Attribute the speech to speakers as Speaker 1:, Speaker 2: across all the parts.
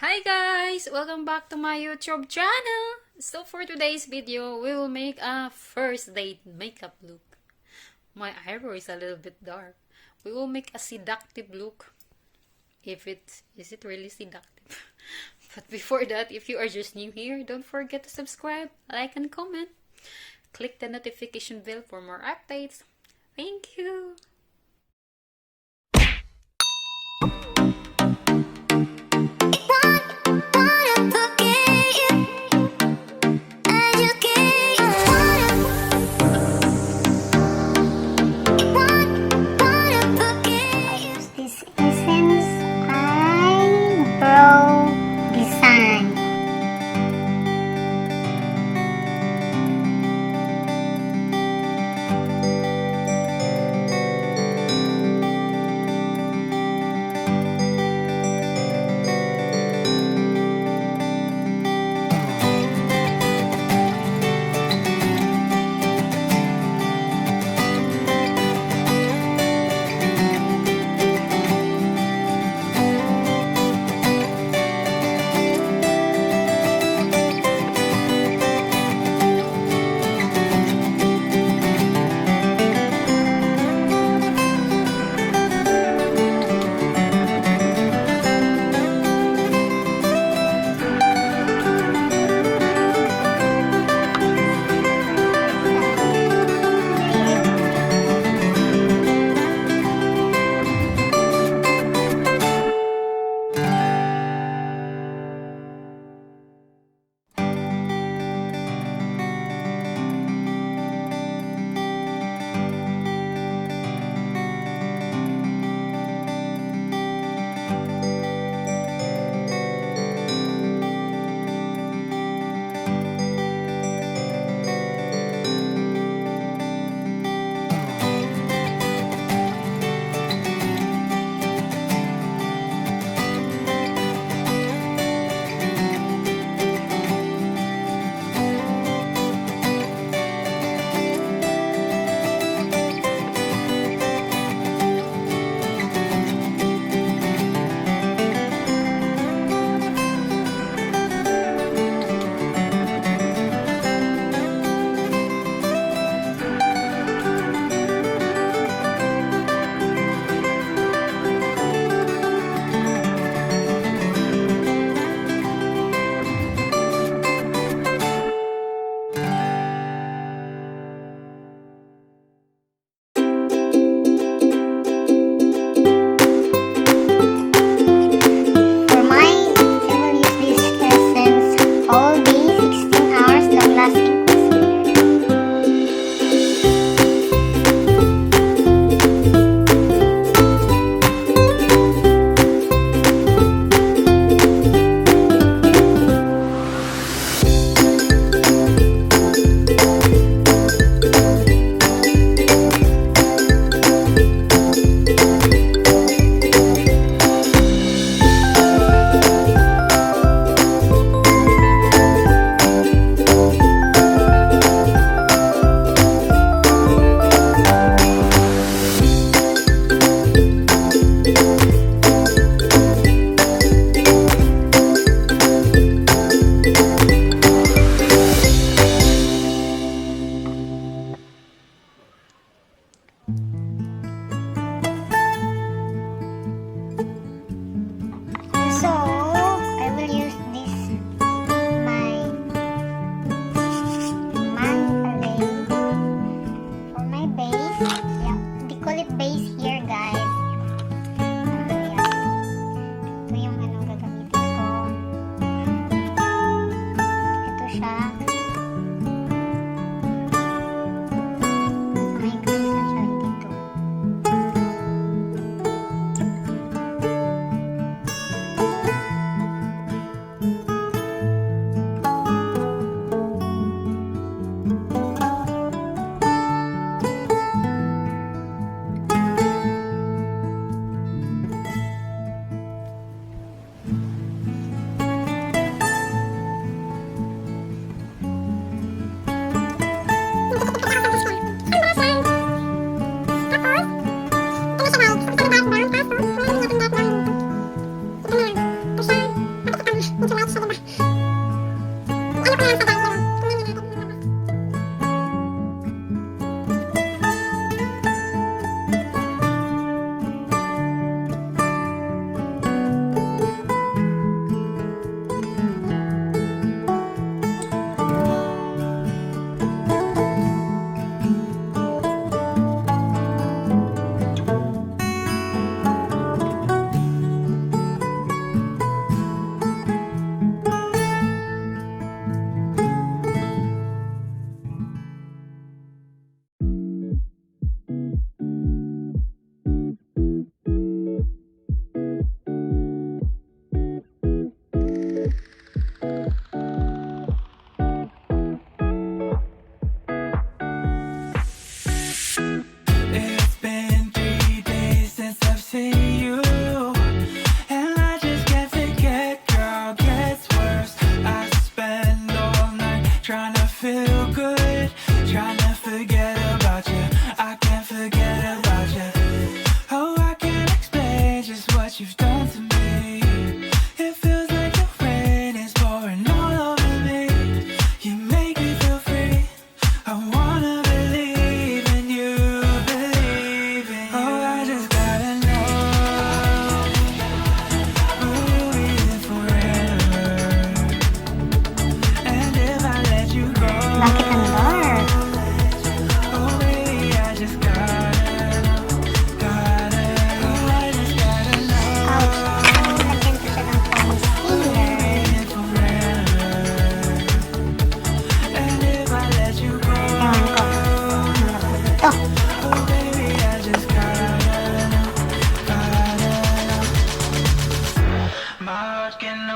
Speaker 1: Hi guys! Welcome back to my YouTube channel! So for today's video, we will make a first date makeup look. My eyebrow is a little bit dark. We will make a seductive look. Is it really seductive? But before that, if you are just new here, don't forget to subscribe, like, and comment. Click the notification bell for more updates. Thank you!
Speaker 2: This essence eyebrow design.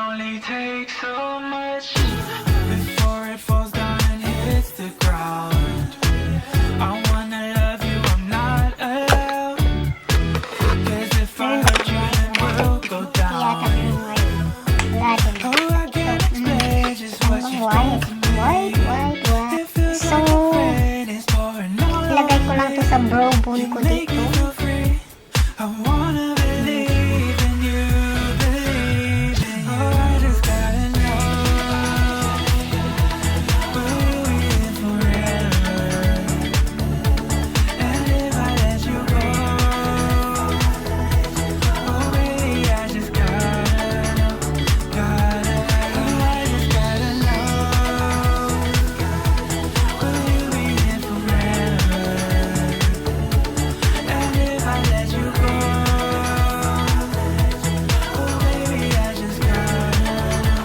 Speaker 3: only takes so much before it falls down and hits the ground. I wanna love you, I'm not allowed. 'Cause if I hurt you, then we'll go down. Oh, I can't explain just what you've done to me. It feels
Speaker 2: So,
Speaker 3: like the rain is pouring all
Speaker 2: ilagay ko lang to sa bro bone
Speaker 3: you
Speaker 2: ko
Speaker 3: make
Speaker 2: dito.
Speaker 3: me feel free. I wanna believe in you, believe in you. Oh, I just gotta know, will you be here forever? And if I let you go, oh baby, I just gotta know, oh I just gotta know, will you be here forever? And if I let you go, oh baby, I just gotta know.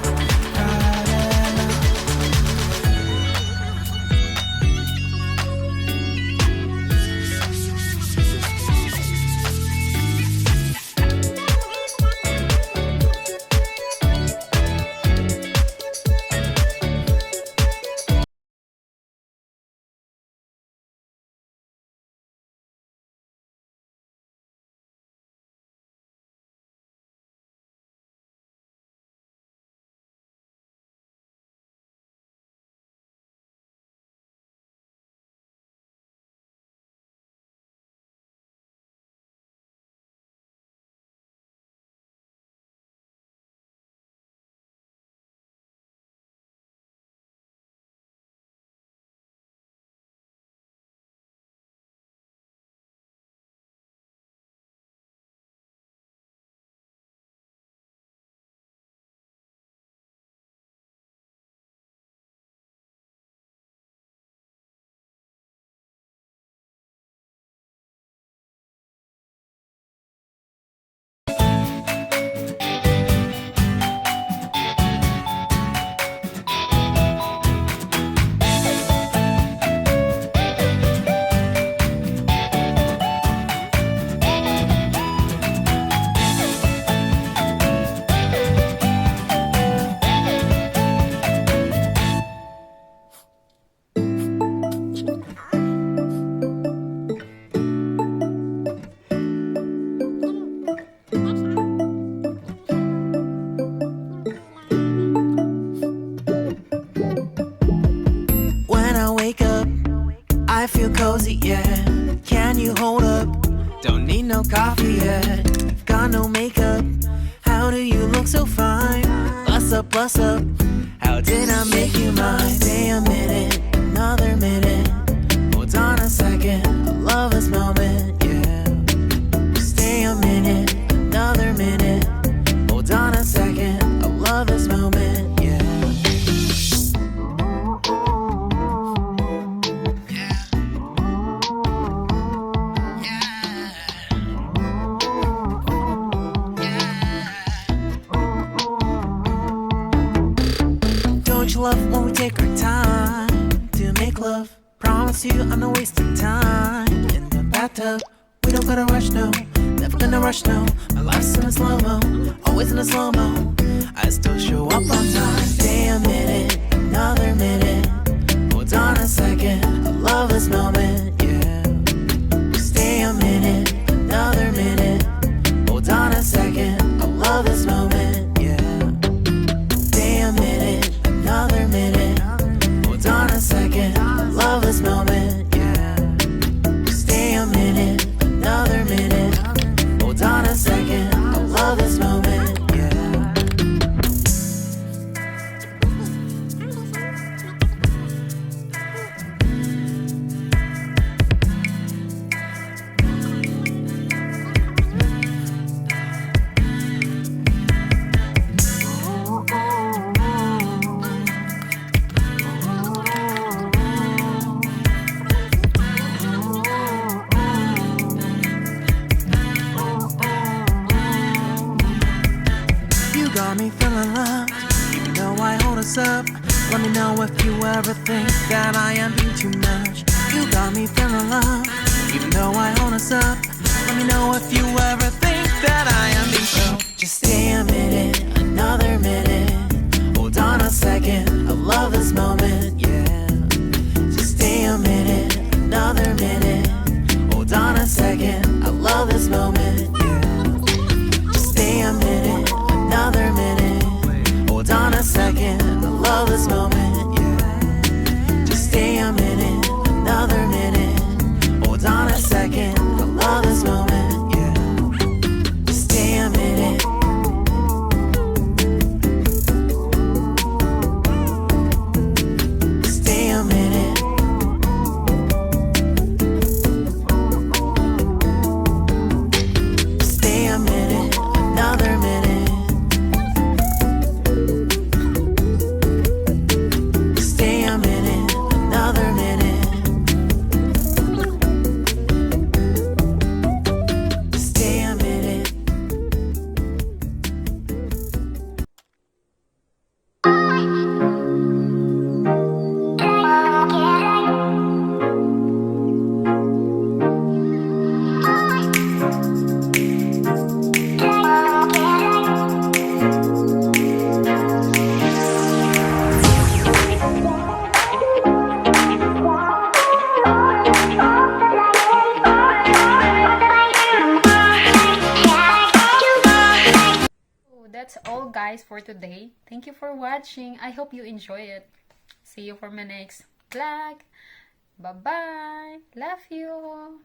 Speaker 3: When I wake up, I feel cozy, yeah. Can you hold up? Don't need no coffee yet. Got no makeup. How do you look so fine? Bust up, bust up. How did I make you mine? Stay a minute, another minute. Hold on a second, I love this moment, yeah. Stay a minute, another minute. Hold on a second, I love this moment, yeah. Don't you love when we take our time to make love? Promise you I'm not wasting time in the bathtub. We don't gotta rush, no. Never gonna rush, no. My life's in a slow-mo, always in a slow-mo. I still show up on time. Stay a minute, another minute. Hold on a second, I love this moment, yeah. Stay a minute, another minute. Hold on a second, I love this moment, yeah. Stay a minute, another minute. Hold on a second, I love this moment, yeah. Stay a minute, another minute. Hold on a second, I love this moment, yeah. You got me feeling loved, even though I hold us up. Let me know if you ever think that I am being too much. You got me feeling loved, even though I hold us up. Let me know if you ever think that I am being so. Just stay a minute, another minute. Hold on a second, I love this moment, yeah. Just stay a minute, another minute. Hold on a second, I love this moment, yeah. Just stay a minute, another minute. Hold on a second, I love this moment, yeah. Just stay a minute, another minute. Hold on a second, I love this moment, yeah. Just stay a minute. Stay a minute. Stay a minute, another minute. Stay a minute, another minute. Stay a minute.
Speaker 1: So that's all guys for today. Thank you for watching. I hope you enjoy it. See you for my next vlog. Bye bye. Love you.